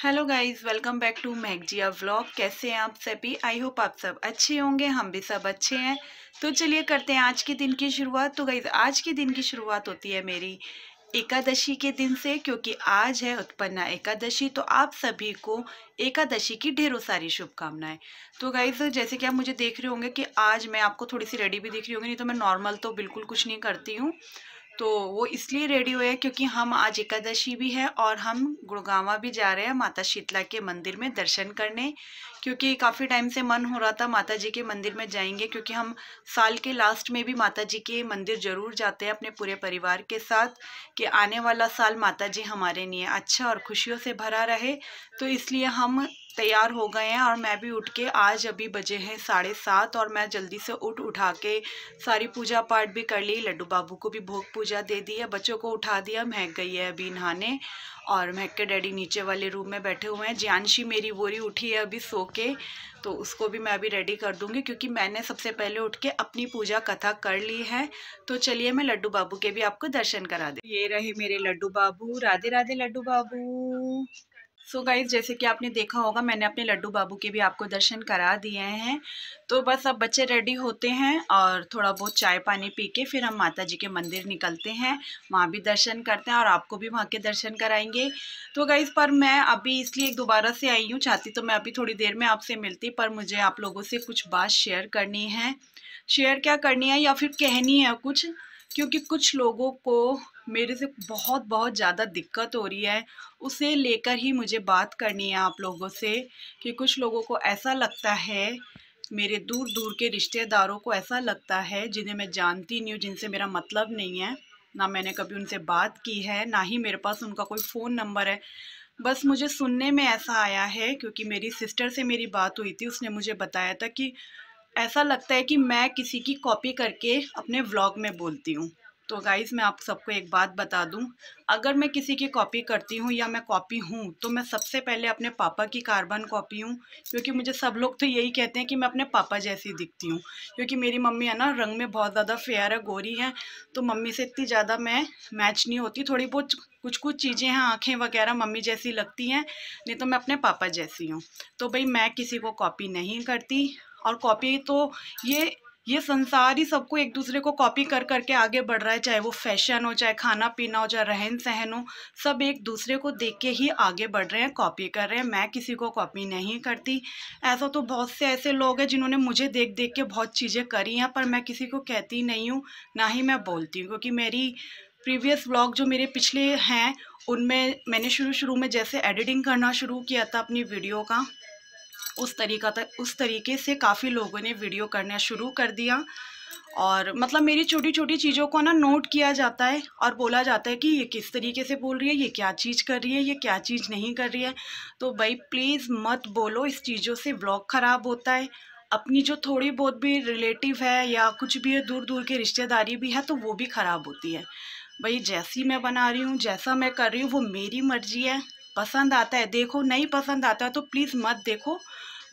Hello guys, welcome back to मैगजिया vlog. कैसे हैं आप सभी? आई होप आप सब अच्छे होंगे। हम भी सब अच्छे हैं। तो चलिए करते हैं आज के दिन की शुरुआत। तो गाइस, आज के दिन की शुरुआत होती है मेरी एकादशी के दिन से, क्योंकि आज है उत्पन्ना एकादशी। तो आप सभी को एकादशी की ढेरों सारी शुभकामनाएं। तो गाइस, जैसे कि आप मुझे देख रहे होंगे कि आज मैं आपको थोड़ी सी रेडी भी दिख रही होंगी, नहीं तो मैं नॉर्मल तो बिल्कुल कुछ नहीं करती हूँ। तो वो इसलिए रेडी हुए हैं क्योंकि हम आज एकादशी भी है और हम गुड़गांवा भी जा रहे हैं माता शीतला के मंदिर में दर्शन करने। क्योंकि काफ़ी टाइम से मन हो रहा था माता जी के मंदिर में जाएंगे, क्योंकि हम साल के लास्ट में भी माता जी के मंदिर जरूर जाते हैं अपने पूरे परिवार के साथ, कि आने वाला साल माता जी हमारे लिए अच्छा और खुशियों से भरा रहे। तो इसलिए हम तैयार हो गए हैं और मैं भी उठ के, आज अभी बजे हैं 7:30 और मैं जल्दी से उठा के सारी पूजा पाठ भी कर ली। लड्डू बाबू को भी भोग पूजा दे दी है, बच्चों को उठा दिया। महक गई है अभी नहाने और महक के डैडी नीचे वाले रूम में बैठे हुए हैं। ज्ञानशी मेरी वोरी उठी है अभी सो के, तो उसको भी मैं अभी रेडी कर दूंगी, क्योंकि मैंने सबसे पहले उठ के अपनी पूजा कथा कर ली है। तो चलिए मैं लड्डू बाबू के भी आपको दर्शन करा दे। ये रहे मेरे लड्डू बाबू। राधे राधे लड्डू बाबू। सो गाइज, जैसे कि आपने देखा होगा, मैंने अपने लड्डू बाबू के भी आपको दर्शन करा दिए हैं। तो बस अब बच्चे रेडी होते हैं और थोड़ा बहुत चाय पानी पी के फिर हम माता जी के मंदिर निकलते हैं। वहाँ भी दर्शन करते हैं और आपको भी वहाँ के दर्शन कराएंगे। तो गाइज, पर मैं अभी इसलिए दोबारा से आई हूँ, चाहती तो मैं अभी थोड़ी देर में आपसे मिलती, पर मुझे आप लोगों से कुछ बात शेयर करनी है। शेयर क्या करनी है या फिर कहनी है कुछ, क्योंकि कुछ लोगों को मेरे से बहुत बहुत ज़्यादा दिक्कत हो रही है। उसे लेकर ही मुझे बात करनी है आप लोगों से, कि कुछ लोगों को ऐसा लगता है, मेरे दूर दूर के रिश्तेदारों को ऐसा लगता है, जिन्हें मैं जानती नहीं हूँ, जिनसे मेरा मतलब नहीं है, ना मैंने कभी उनसे बात की है, ना ही मेरे पास उनका कोई फ़ोन नंबर है। बस मुझे सुनने में ऐसा आया है, क्योंकि मेरी सिस्टर से मेरी बात हुई थी, उसने मुझे बताया था कि ऐसा लगता है कि मैं किसी की कॉपी करके अपने व्लॉग में बोलती हूँ। तो गाइज़, मैं आप सबको एक बात बता दूँ, अगर मैं किसी की कॉपी करती हूँ या मैं कॉपी हूँ, तो मैं सबसे पहले अपने पापा की कार्बन कॉपी हूँ। क्योंकि मुझे सब लोग तो यही कहते हैं कि मैं अपने पापा जैसी दिखती हूँ, क्योंकि मेरी मम्मी है ना, रंग में बहुत ज़्यादा फेयर है, गोरी है। तो मम्मी से इतनी ज़्यादा मैं मैच नहीं होती। थोड़ी बहुत कुछ कुछ चीज़ें हैं, आँखें वगैरह मम्मी जैसी लगती हैं, नहीं तो मैं अपने पापा जैसी हूँ। तो भाई, मैं किसी को कॉपी नहीं करती। और कॉपी तो ये संसार ही सबको एक दूसरे को कॉपी कर करके आगे बढ़ रहा है, चाहे वो फैशन हो, चाहे खाना पीना हो, चाहे रहन सहन हो। सब एक दूसरे को देख के ही आगे बढ़ रहे हैं, कॉपी कर रहे हैं। मैं किसी को कॉपी नहीं करती। ऐसा तो बहुत से ऐसे लोग हैं जिन्होंने मुझे देख देख के बहुत चीज़ें करी हैं, पर मैं किसी को कहती नहीं हूँ, ना ही मैं बोलती हूँ। क्योंकि मेरी प्रीवियस व्लॉग जो मेरे पिछले हैं, उनमें मैंने शुरू शुरू में जैसे एडिटिंग करना शुरू किया था अपनी वीडियो का, उस तरीके से काफ़ी लोगों ने वीडियो करना शुरू कर दिया। और मतलब मेरी छोटी छोटी चीज़ों को ना नोट किया जाता है और बोला जाता है कि ये किस तरीके से बोल रही है, ये क्या चीज़ कर रही है, ये क्या चीज़ नहीं कर रही है। तो भाई प्लीज़ मत बोलो, इस चीज़ों से व्लॉग ख़राब होता है। अपनी जो थोड़ी बहुत भी रिलेटिव है या कुछ भी है, दूर दूर की रिश्तेदारी भी है, तो वो भी ख़राब होती है। भाई, जैसी मैं बना रही हूँ, जैसा मैं कर रही हूँ, वो मेरी मर्जी है। पसंद आता है देखो, नहीं पसंद आता है तो प्लीज़ मत देखो।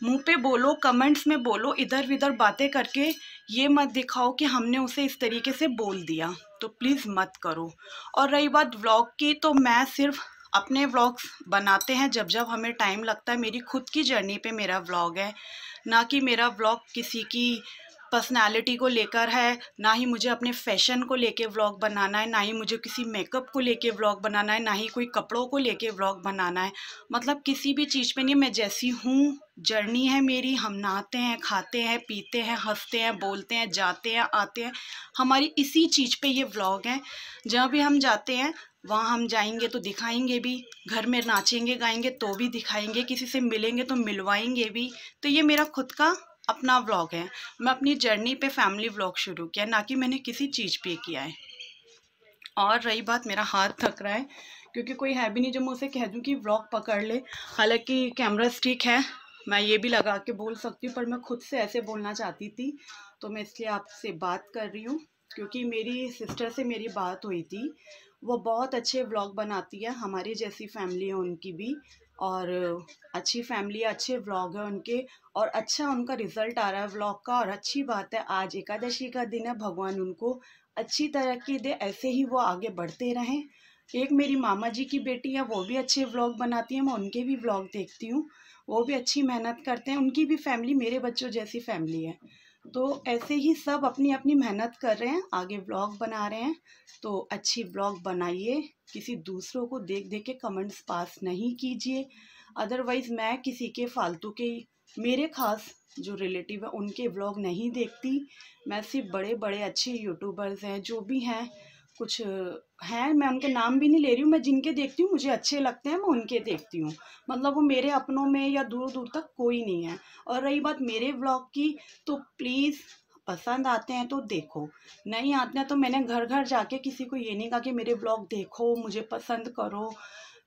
मुंह पे बोलो, कमेंट्स में बोलो, इधर उधर बातें करके ये मत दिखाओ कि हमने उसे इस तरीके से बोल दिया। तो प्लीज़ मत करो। और रही बात व्लॉग की, तो मैं सिर्फ अपने व्लॉग्स बनाते हैं जब जब हमें टाइम लगता है। मेरी खुद की जर्नी पे मेरा व्लॉग है, ना कि मेरा व्लॉग किसी की पर्सनालिटी को लेकर है, ना ही मुझे अपने फैशन को लेके व्लॉग बनाना है, ना ही मुझे किसी मेकअप को लेके व्लॉग बनाना है, ना ही कोई कपड़ों को लेके व्लॉग बनाना है। मतलब किसी भी चीज़ पे नहीं, मैं जैसी हूँ, जर्नी है मेरी। हम नहाते हैं, खाते हैं, पीते हैं, हंसते हैं, बोलते हैं, जाते हैं, आते हैं, हमारी इसी चीज़ पे ये व्लॉग है। जहाँ भी हम जाते हैं, वहाँ हम जाएंगे तो दिखाएंगे भी, घर में नाचेंगे गाएंगे तो भी दिखाएंगे, किसी से मिलेंगे तो मिलवाएंगे भी। तो ये मेरा खुद का अपना व्लॉग है। मैं अपनी जर्नी पे फैमिली व्लॉग शुरू किया, ना कि मैंने किसी चीज़ पे किया है। और रही बात, मेरा हाथ थक रहा है, क्योंकि कोई है भी नहीं जो मैं उसे कह दूँ कि व्लॉग पकड़ ले। हालांकि कैमरा स्टिक है, मैं ये भी लगा के बोल सकती हूँ, पर मैं खुद से ऐसे बोलना चाहती थी, तो मैं इसलिए आपसे बात कर रही हूँ। क्योंकि मेरी सिस्टर से मेरी बात हुई थी, वो बहुत अच्छे व्लॉग बनाती है, हमारी जैसी फैमिली है उनकी भी, और अच्छी फैमिली है, अच्छे व्लॉग है उनके, और अच्छा उनका रिजल्ट आ रहा है व्लॉग का। और अच्छी बात है, आज एकादशी का दिन है, भगवान उनको अच्छी तरक्की दे, ऐसे ही वो आगे बढ़ते रहें। एक मेरी मामा जी की बेटी है, वो भी अच्छे व्लॉग बनाती हैं, मैं उनके भी व्लॉग देखती हूँ। वो भी अच्छी मेहनत करते हैं, उनकी भी फैमिली मेरे बच्चों जैसी फैमिली है। तो ऐसे ही सब अपनी अपनी मेहनत कर रहे हैं, आगे व्लॉग बना रहे हैं। तो अच्छी व्लॉग बनाइए, किसी दूसरों को देख देख के कमेंट्स पास नहीं कीजिए। अदरवाइज़ मैं किसी के फालतू के, मेरे खास जो रिलेटिव है उनके व्लॉग नहीं देखती। मैं सिर्फ बड़े बड़े अच्छे यूट्यूबर्स हैं जो भी हैं, कुछ हैं, मैं उनके नाम भी नहीं ले रही हूँ, मैं जिनके देखती हूँ मुझे अच्छे लगते हैं मैं उनके देखती हूँ। मतलब वो मेरे अपनों में या दूर दूर तक कोई नहीं है। और रही बात मेरे व्लॉग की, तो प्लीज़ पसंद आते हैं तो देखो, नहीं आते हैं तो मैंने घर घर जाके किसी को ये नहीं कहा कि मेरे व्लॉग देखो, मुझे पसंद करो।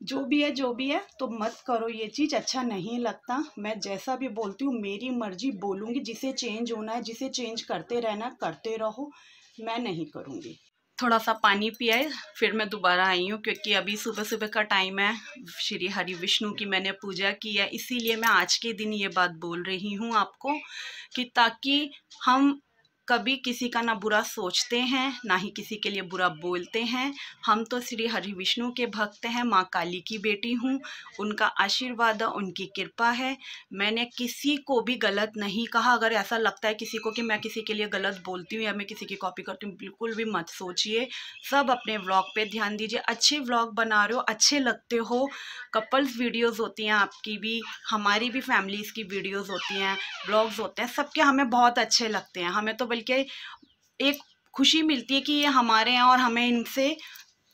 जो भी है जो भी है, तो मत करो ये चीज़, अच्छा नहीं लगता। मैं जैसा भी बोलती हूँ मेरी मर्जी बोलूँगी, जिसे चेंज होना है, जिसे चेंज करते रहना है करते रहो, मैं नहीं करूँगी। थोड़ा सा पानी पिया है, फिर मैं दोबारा आई हूँ क्योंकि अभी सुबह सुबह का टाइम है। श्री हरि विष्णु की मैंने पूजा की है, इसीलिए मैं आज के दिन ये बात बोल रही हूँ आपको, कि ताकि हम कभी किसी का ना बुरा सोचते हैं, ना ही किसी के लिए बुरा बोलते हैं। हम तो श्री हरि विष्णु के भक्त हैं, माँ काली की बेटी हूँ, उनका आशीर्वाद, उनकी कृपा है। मैंने किसी को भी गलत नहीं कहा। अगर ऐसा लगता है किसी को कि मैं किसी के लिए गलत बोलती हूँ या मैं किसी की कॉपी करती हूँ, बिल्कुल भी मत सोचिए। सब अपने व्लॉग पे ध्यान दीजिए, अच्छे व्लॉग बना रहे हो, अच्छे लगते हो। कपल्स वीडियोस होती हैं आपकी भी, हमारी भी फैमिलीज़ की वीडियोस होती हैं, व्लॉग्स होते हैं, सबके हमें बहुत अच्छे लगते हैं। हमें तो बल्कि एक खुशी मिलती है कि ये हमारे हैं और हमें इनसे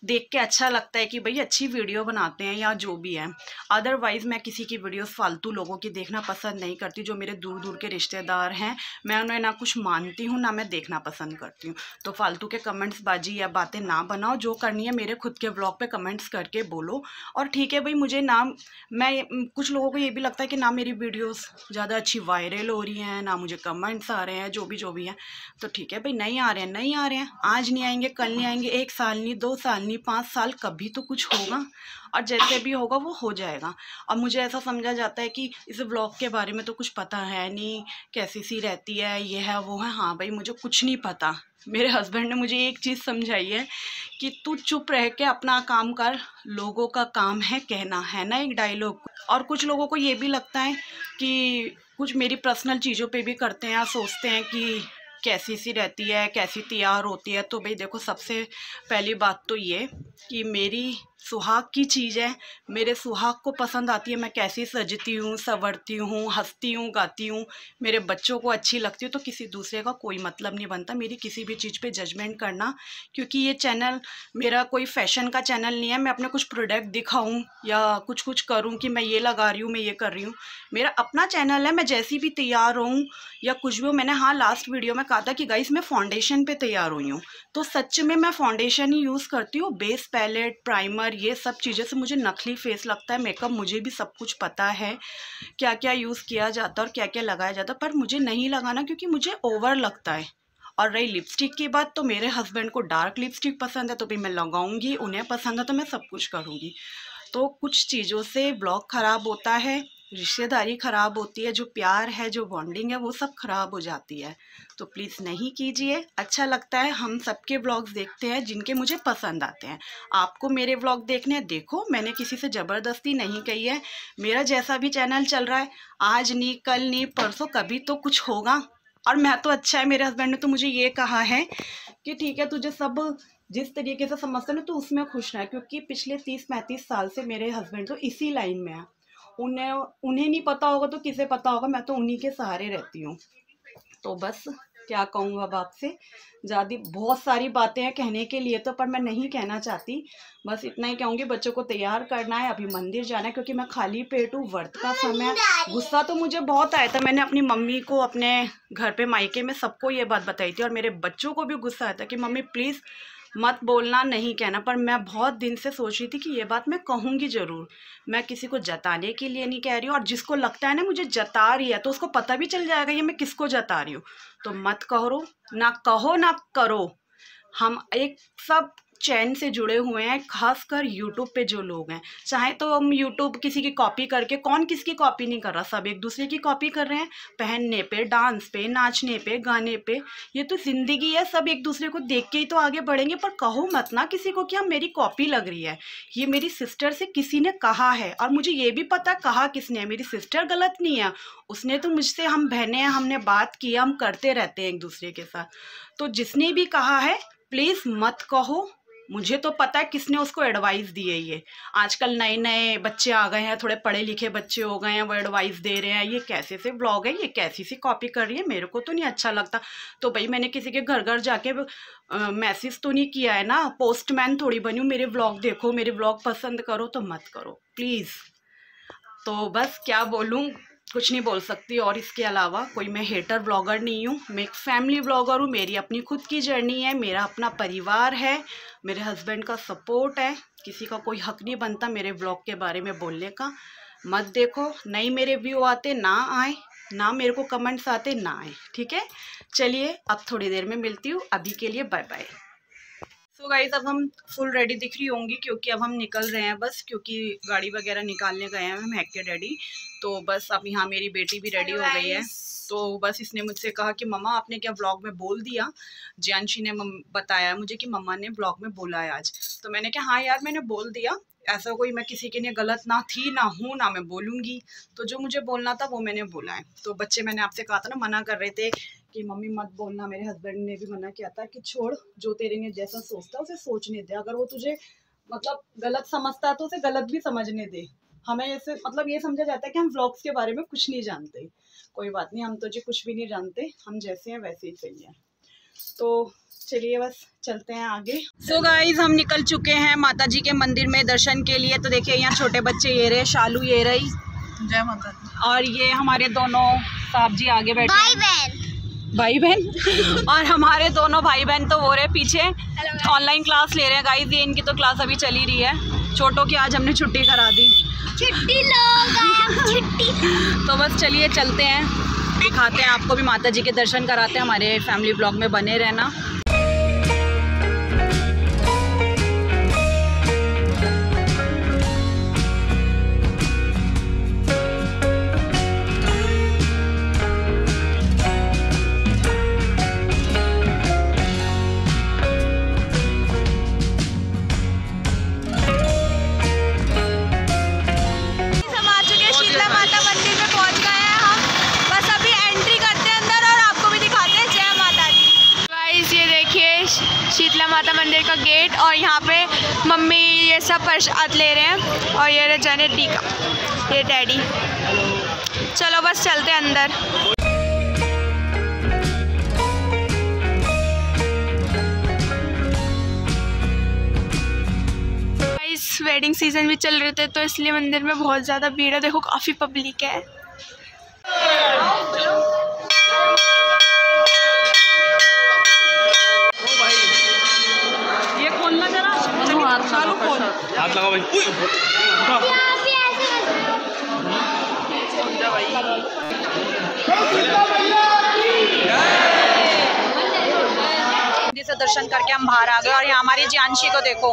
देख के अच्छा लगता है कि भाई अच्छी वीडियो बनाते हैं या जो भी है। अदरवाइज़ मैं किसी की वीडियोस फालतू लोगों की देखना पसंद नहीं करती। जो मेरे दूर दूर के रिश्तेदार हैं, मैं उन्हें ना कुछ मानती हूँ ना मैं देखना पसंद करती हूँ। तो फालतू के कमेंट्स बाजी या बातें ना बनाओ, जो करनी है मेरे खुद के व्लॉग पे कमेंट्स करके बोलो। और ठीक है भाई, मुझे ना, मैं कुछ लोगों को ये भी लगता है कि ना मेरी वीडियोज़ ज़्यादा अच्छी वायरल हो रही हैं, ना मुझे कमेंट्स आ रहे हैं, जो भी हैं। तो ठीक है भाई, नहीं आ रहे हैं, नहीं आ रहे हैं, आज नहीं आएंगे, कल नहीं आएंगे, 1 साल नहीं, 2 साल नहीं, 5 साल, कभी तो कुछ होगा। और जैसे भी होगा वो हो जाएगा। और मुझे ऐसा समझा जाता है कि इस व्लॉग के बारे में तो कुछ पता है नहीं, कैसी सी रहती है, ये है वो है। हाँ भाई, मुझे कुछ नहीं पता। मेरे हस्बैंड ने मुझे एक चीज़ समझाई है कि तू चुप रह के अपना काम कर, लोगों का काम है कहना, है ना एक डायलॉग। और कुछ लोगों को ये भी लगता है कि कुछ मेरी पर्सनल चीज़ों पे भी करते हैं, सोचते हैं कि कैसी सी रहती है, कैसी तैयार होती है। तो भाई देखो, सबसे पहली बात तो ये कि मेरी सुहाग की चीज़ है, मेरे सुहाग को पसंद आती है मैं कैसी सजती हूँ, संवरती हूँ, हंसती हूँ, गाती हूँ, मेरे बच्चों को अच्छी लगती हूँ। तो किसी दूसरे का कोई मतलब नहीं बनता मेरी किसी भी चीज़ पे जजमेंट करना। क्योंकि ये चैनल मेरा कोई फैशन का चैनल नहीं है, मैं अपने कुछ प्रोडक्ट दिखाऊँ या कुछ करूँ कि मैं ये लगा रही हूँ, मैं ये कर रही हूँ। मेरा अपना चैनल है, मैं जैसी भी तैयार हूँ या कुछ भी हो। मैंने हाँ लास्ट वीडियो में कहा था कि गाइस मैं फाउंडेशन पे तैयार हुई हूँ, तो सच में मैं फाउंडेशन ही यूज़ करती हूँ। बेस, पैलेट, प्राइमर, ये सब चीज़ें से मुझे नकली फेस लगता है। मेकअप मुझे भी सब कुछ पता है, क्या क्या यूज़ किया जाता है और क्या क्या लगाया जाता है, पर मुझे नहीं लगाना क्योंकि मुझे ओवर लगता है। और रही लिपस्टिक की बात, तो मेरे हस्बैंड को डार्क लिपस्टिक पसंद है, तो भी मैं लगाऊंगी, उन्हें पसंद है तो मैं सब कुछ करूँगी। तो कुछ चीज़ों से ब्लॉग ख़राब होता है, रिश्तेदारी ख़राब होती है, जो प्यार है, जो बॉन्डिंग है, वो सब ख़राब हो जाती है। तो प्लीज़ नहीं कीजिए। अच्छा लगता है, हम सबके व्लॉग्स देखते हैं जिनके मुझे पसंद आते हैं। आपको मेरे व्लॉग देखने हैं, देखो, मैंने किसी से ज़बरदस्ती नहीं कही है। मेरा जैसा भी चैनल चल रहा है, आज नहीं, कल नहीं, परसों कभी तो कुछ होगा। और मैं तो, अच्छा है, मेरे हस्बैंड ने तो मुझे ये कहा है कि ठीक है, तुझे सब जिस तरीके से समझते ना तो उसमें खुश रहे। क्योंकि पिछले 30-35 साल से मेरे हस्बैंड तो इसी लाइन में है। उन्हें उन्हें नहीं पता होगा तो किसे पता होगा, मैं तो उन्हीं के सहारे रहती हूँ। तो बस क्या कहूँ अब आपसे, ज़्यादा बहुत सारी बातें हैं कहने के लिए तो, पर मैं नहीं कहना चाहती। बस इतना ही कहूँगी, बच्चों को तैयार करना है, अभी मंदिर जाना है क्योंकि मैं खाली पेट हूँ, व्रत का समय। गुस्सा तो मुझे बहुत आया था, मैंने अपनी मम्मी को, अपने घर पे मायके में सबको ये बात बताई थी, और मेरे बच्चों को भी गुस्सा आया था कि मम्मी प्लीज़ मत बोलना, नहीं कहना। पर मैं बहुत दिन से सोच रही थी कि ये बात मैं कहूँगी ज़रूर। मैं किसी को जताने के लिए नहीं कह रही हूँ, और जिसको लगता है ना मुझे जता रही है, तो उसको पता भी चल जाएगा ये मैं किसको जता रही हूँ। तो मत कहो ना, कहो ना करो। हम एक सब चैन से जुड़े हुए हैं, खासकर यूट्यूब पे जो लोग हैं। चाहे तो हम यूट्यूब किसी की कॉपी करके, कौन किसकी कॉपी नहीं कर रहा, सब एक दूसरे की कॉपी कर रहे हैं, पहनने पे, डांस पे, नाचने पे, गाने पे। ये तो ज़िंदगी है, सब एक दूसरे को देख के ही तो आगे बढ़ेंगे। पर कहो मत ना किसी को कि हम मेरी कॉपी लग रही है। ये मेरी सिस्टर से किसी ने कहा है, और मुझे ये भी पता कहा किसने है। मेरी सिस्टर गलत नहीं है, उसने तो मुझसे, हम बहनें हैं, हमने बात की, हम करते रहते हैं एक दूसरे के साथ। तो जिसने भी कहा है प्लीज़ मत कहो। मुझे तो पता है किसने उसको एडवाइस दी है। ये आजकल नए नए बच्चे आ गए हैं, थोड़े पढ़े लिखे बच्चे हो गए हैं, वो एडवाइस दे रहे हैं ये कैसे से ब्लॉग है, ये कैसी सी कॉपी कर रही है, मेरे को तो नहीं अच्छा लगता। तो भाई मैंने किसी के घर घर जाके मैसेज तो नहीं किया है ना, पोस्टमैन थोड़ी बनी हूँ। मेरे ब्लॉग देखो, मेरे ब्लॉग पसंद करो तो मत करो प्लीज़। तो बस क्या बोलूँ, कुछ नहीं बोल सकती। और इसके अलावा कोई मैं हेटर ब्लॉगर नहीं हूँ, मैं एक फैमिली ब्लॉगर हूँ। मेरी अपनी खुद की जर्नी है, मेरा अपना परिवार है, मेरे हस्बैंड का सपोर्ट है। किसी का कोई हक नहीं बनता मेरे ब्लॉग के बारे में बोलने का। मत देखो, नहीं मेरे व्यू आते ना आए, ना मेरे को कमेंट्स आते ना आए, ठीक है। चलिए अब थोड़ी देर में मिलती हूँ, अभी के लिए बाय बाय। सो गाइस अब हम फुल रेडी दिख रही होंगी, क्योंकि अब हम निकल रहे हैं बस, क्योंकि गाड़ी वगैरह निकालने गए हैं महक के डैडी। तो बस अब यहाँ मेरी बेटी भी रेडी हो गई है। तो बस इसने मुझसे कहा कि मम्मा आपने क्या व्लॉग में बोल दिया। जियांशी ने बताया मुझे कि मम्मा ने व्लॉग में बोला है आज। तो मैंने कहा हाँ यार मैंने बोल दिया, ऐसा कोई मैं किसी के लिए गलत ना थी, ना हूँ, ना मैं बोलूँगी। तो जो मुझे बोलना था वो मैंने बोला है। तो बच्चे मैंने आपसे कहा था ना, मना कर रहे थे कि मम्मी मत बोलना। मेरे हस्बैंड ने भी मना किया था कि छोड़, जो तेरे लिए जैसा सोचता है उसे सोचने दे। अगर वो तुझे मतलब गलत समझता है तो उसे गलत भी समझने दे। हमें ऐसे मतलब ये समझा जाता है कि हम व्लॉग्स के बारे में कुछ नहीं जानते। कोई बात नहीं, हम तुझे कुछ भी नहीं जानते, हम जैसे हैं वैसे ही सही है। तो चलिए बस चलते हैं आगे। सो गाइज हम निकल चुके हैं माता जी के मंदिर में दर्शन के लिए। तो देखिए यहाँ छोटे बच्चे ये रहे, शालू ये रही, जय माता दी। और ये हमारे दोनों साहब जी आगे बैठे, भाई बहन और हमारे दोनों भाई बहन तो वो रहे पीछे, ऑनलाइन क्लास ले रहे हैं गाइज। ये इनकी तो क्लास अभी चली रही है। छोटों की आज हमने छुट्टी करा दी, छुट्टी छुट्टी। तो बस चलिए चलते हैं, दिखाते हैं आपको भी, माता जी के दर्शन कराते हैं। हमारे फैमिली ब्लॉग में बने रहना। शीतला माता मंदिर का गेट, और यहाँ पे मम्मी ये सब प्रसाद ले रहे हैं, और ये रहे जाने डी का, ये डैडी। चलो बस चलते हैं अंदर। इस वेडिंग सीजन भी चल रहे थे तो इसलिए मंदिर में बहुत ज़्यादा भीड़ है। देखो काफ़ी पब्लिक है। हाथ लगा भाई। से दर्शन करके हम बाहर आ गए, और यहाँ हमारी जियांशी को देखो,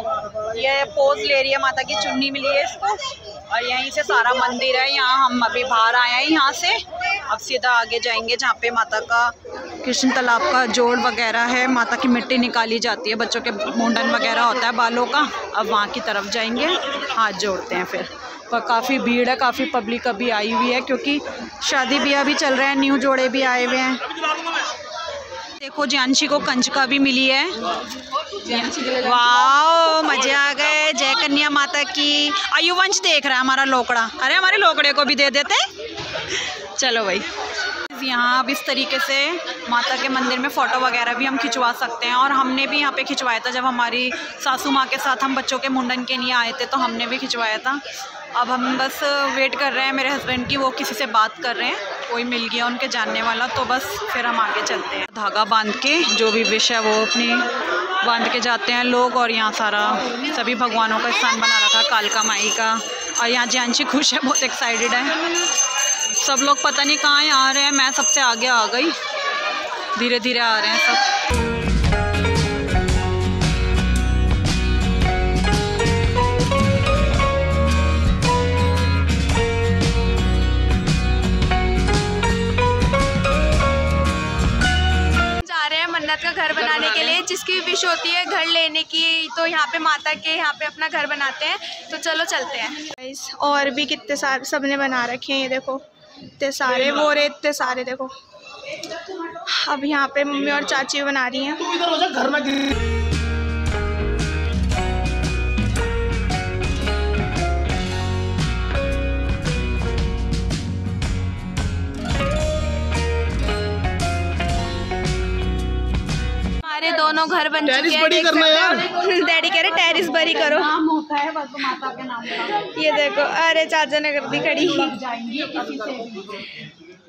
ये पोज ले रही है, माता की चुन्नी मिली है इसको, और यहीं से सारा मंदिर है। यहाँ हम अभी बाहर आए हैं यहाँ से, अब सीधा आगे जाएंगे जहाँ पे माता का कृष्ण तालाब का जोड़ वगैरह है, माता की मिट्टी निकाली जाती है, बच्चों के मुंडन वगैरह होता है बालों का। अब वहाँ की तरफ जाएंगे, हाथ जोड़ते हैं फिर। पर काफ़ी भीड़ है, काफ़ी पब्लिक अभी आई हुई है, क्योंकि शादी ब्याह भी चल रहे हैं, न्यू जोड़े भी आए हुए हैं। देखो जियांशी को कंचका भी मिली है। वाह मजे आ गए, जय कन्या माता की। आयुवंश देख रहा है हमारा लोकड़ा, अरे हमारे लोकड़े को भी दे देते। चलो भाई, यहाँ अब इस तरीके से माता के मंदिर में फ़ोटो वगैरह भी हम खिंचवा सकते हैं। और हमने भी यहाँ पे खिंचवाया था, जब हमारी सासू माँ के साथ हम बच्चों के मुंडन के लिए आए थे तो हमने भी खिंचवाया था। अब हम बस वेट कर रहे हैं मेरे हस्बैंड की, वो किसी से बात कर रहे हैं, कोई मिल गया उनके जानने वाला, तो बस फिर हम आगे चलते हैं। धागा बांध के जो भी विश है वो अपनी बांध के जाते हैं लोग। और यहाँ सारा सभी भगवानों का स्थान बना रखा है, कालका माई का। और यहाँ जियांशी खुश है, बहुत एक्साइटेड है। सब लोग पता नहीं कहाँ आ रहे हैं, मैं सबसे आगे आ गई, धीरे धीरे आ रहे हैं सब। लेने की, तो यहाँ पे माता के यहाँ पे अपना घर बनाते हैं। तो चलो चलते हैं। और भी कितने सारे सबने बना रखे हैं, ये देखो इतने सारे, वो रहे इतने सारे, देखो। अब यहाँ पे मम्मी और चाची बना रही हैं। हमारे दोनों घर बन चुके हैं, देख सकते हैं। डैडी कह रहे टेरिस बरी करो, नाम होता है बस माता के नाम का। ये देखो, अरे चाचा ने कर दी खड़ी।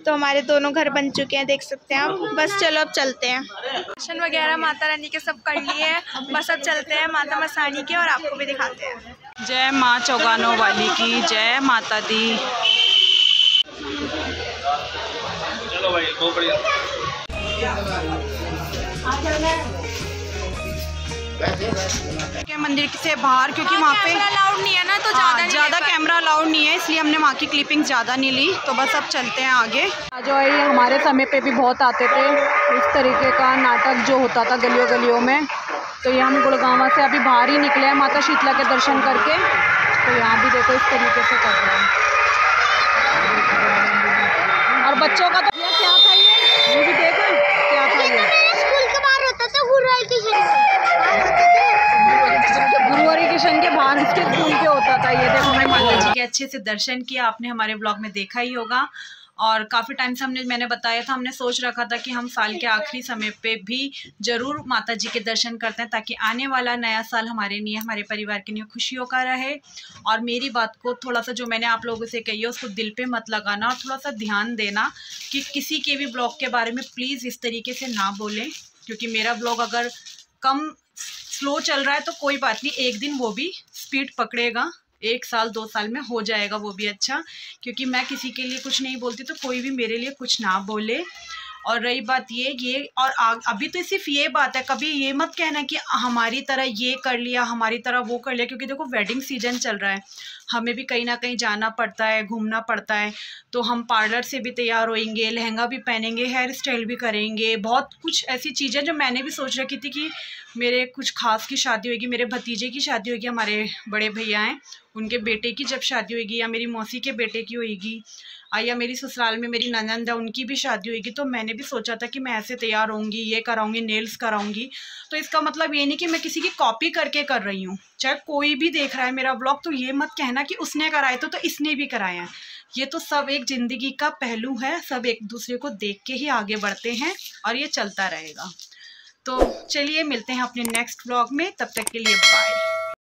तो हमारे दोनों घर बन चुके हैं, देख सकते हैं आप। बस चलो अब चलते हैं। दर्शन वगैरह माता रानी के सब कर लिए हैं, बस अब चलते हैं माता मसानी के और आपको भी दिखाते हैं। जय माँ चौगानों वाली की जय, माता दी। चलो भाई, बहुत बढ़िया। के मंदिर से बाहर, क्योंकि वहाँ पे अलाउड नहीं है ना, तो ज़्यादा कैमरा अलाउड नहीं है, इसलिए हमने वहाँ की क्लिपिंग ज़्यादा नहीं ली। तो बस अब चलते हैं आगे। जो है ये हमारे समय पे भी बहुत आते थे, इस तरीके का नाटक जो होता था गलियों गलियों में। तो ये हम गुड़गांव से अभी बाहर ही निकले हैं माता शीतला के दर्शन करके। तो यहाँ भी देखो इस तरीके से कर रहे हैं। और बच्चों का तो क्या था, ये भी देखो क्या था। ये स्कूल के बाहर होता था, गुरु हरिकृष्ण के बाहर इसके स्कूल के होता था। ये देखो मैं माता जी के अच्छे से दर्शन किया, आपने हमारे ब्लॉग में देखा ही होगा। और काफ़ी टाइम से मैंने बताया था, हमने सोच रखा था कि हम साल के आखिरी समय पे भी ज़रूर माता जी के दर्शन करते हैं, ताकि आने वाला नया साल हमारे लिए, हमारे परिवार के लिए खुशियों का रहे। और मेरी बात को थोड़ा सा, जो मैंने आप लोगों से कही है, उसको दिल पे मत लगाना और थोड़ा सा ध्यान देना कि किसी के भी ब्लॉग के बारे में प्लीज़ इस तरीके से ना बोलें। क्योंकि मेरा ब्लॉग अगर कम स्लो चल रहा है तो कोई बात नहीं, एक दिन वो भी स्पीड पकड़ेगा, 1 साल 2 साल में हो जाएगा वो भी अच्छा। क्योंकि मैं किसी के लिए कुछ नहीं बोलती, तो कोई भी मेरे लिए कुछ ना बोले। और रही बात ये और अभी तो सिर्फ ये बात है, कभी ये मत कहना कि हमारी तरह ये कर लिया, हमारी तरह वो कर लिया। क्योंकि देखो वेडिंग सीजन चल रहा है, हमें भी कहीं ना कहीं जाना पड़ता है, घूमना पड़ता है। तो हम पार्लर से भी तैयार होएंगे, लहंगा भी पहनेंगे, हेयर स्टाइल भी करेंगे, बहुत कुछ ऐसी चीज़ें जो मैंने भी सोच रखी थी कि मेरे कुछ खास की शादी होगी, मेरे भतीजे की शादी होगी, हमारे बड़े भैया हैं उनके बेटे की जब शादी होगी, या मेरी मौसी के बेटे की होगी, या मेरी ससुराल में मेरी ननंद है उनकी भी शादी होगी। तो मैंने भी सोचा था कि मैं ऐसे तैयार होंगी, ये कराऊंगी, नेल्स कराऊंगी। तो इसका मतलब ये नहीं कि मैं किसी की कॉपी करके कर रही हूँ। चाहे कोई भी देख रहा है मेरा ब्लॉग, तो ये मत कहना कि उसने कराए तो इसने भी कराए हैं। ये तो सब एक ज़िंदगी का पहलू है, सब एक दूसरे को देख के ही आगे बढ़ते हैं और ये चलता रहेगा। तो चलिए मिलते हैं अपने नेक्स्ट ब्लॉग में, तब तक के लिए बाय।